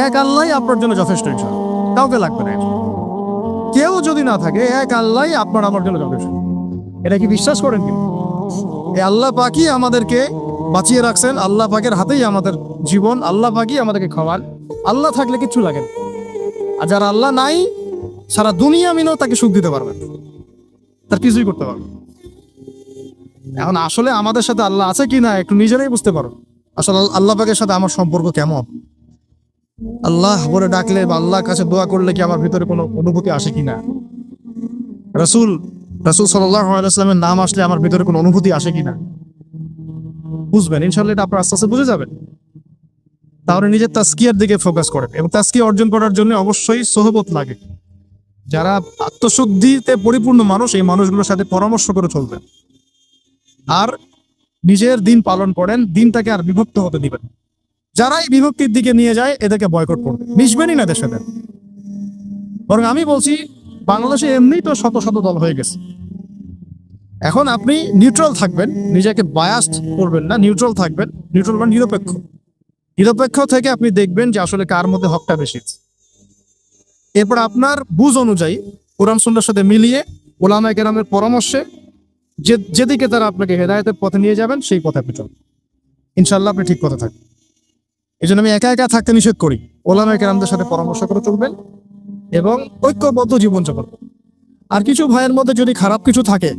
এক আল্লাহ আপনার জন্য যথেষ্ট, ইনশাআল্লাহ কাউকে লাগবে না। কেউ যদি না থাকে, এক আল্লাহ আপনার আমার জন্য যথেষ্ট। এটা কি বিশ্বাস করেন? কিন্তু এই আল্লাহ পাকই আমাদেরকে বাঁচিয়ে রাখছেন, আল্লাহ পাকের হাতেই আমাদের জীবন, আল্লাহ পাকই আমাদেরকে খাওয়ান। আল্লাহ থাকলে কিচ্ছু লাগে না। আর যারা আল্লাহ নাই, সারা দুনিয়া মিলেও তাকে সুখ দিতে পারবেন, তার কিছুই করতে পারবে। এখন আসলে আমাদের সাথে আল্লাহ আছে কি না একটু নিজেরাই বুঝতে পারো। আসলে আল্লাহ পাকের সাথে আমার সম্পর্ক কেমন, আল্লাহ বলে ডাকলে বা আল্লাহর কাছে দোয়া করলে কি আমার ভিতরে কোনো অনুভূতি আসে কিনা, রাসূল সাল্লাল্লাহু আলাইহি ওয়াসাল্লামের নাম আসলে আমার ভিতরে কোনো অনুভূতি আসে কিনা, বুঝবেন ইনশাআল্লাহ। এটা আপনার আস্তে আস্তে বুঝে যাবেন। তাহলে নিজের তাজকিয়ার দিকে ফোকাস করেন, এবং তাজকিয়া অর্জন করার জন্য অবশ্যই সোহবত লাগে। যারা আত্মশুদ্ধিতে পরিপূর্ণ মানুষ, এই মানুষগুলোর সাথে পরামর্শ করে চলবেন। আর নিজের দিন পালন করেন, দিনটাকে আর বিভক্ত হতে দিবেন। যারাই বিভক্তির দিকে নিয়ে যায় এদেরকে বয়কট করবে, মিশবেনই না এদের সাথে। বরং আমি বলছি, বাংলাদেশে এমনিই তো শত শত দল হয়ে গেছে। এখন আপনি নিউট্রাল থাকবেন, নিজেকে বায়াসড করবেন না, নিউট্রাল থাকবেন। নিউট্রাল মানে নিরপেক্ষ। নিরপেক্ষ থেকে আপনি দেখবেন যে আসলে কার মধ্যে হকটা বেশি। এরপর আপনার বুঝ অনুযায়ী কোরআন সুন্নাহর সাথে মিলিয়ে উলামায়ে কেরামের পরামর্শে যেদিকে তারা আপনাকে হেদায়েতের পথে নিয়ে যাবেন, সেই পথে আপনি চলুন। ইনশাআল্লাহ আপনি ঠিক পথে থাকবেন। এই জন্য আমি একা একা থাকতে নিষেধ করি। উলামায়ে কেরামদের সাথে পরামর্শ করে চলবেন এবং ঐক্যবদ্ধ জীবনযাপন। আর কিছু ভাইয়ের মধ্যে যদি খারাপ কিছু থাকে,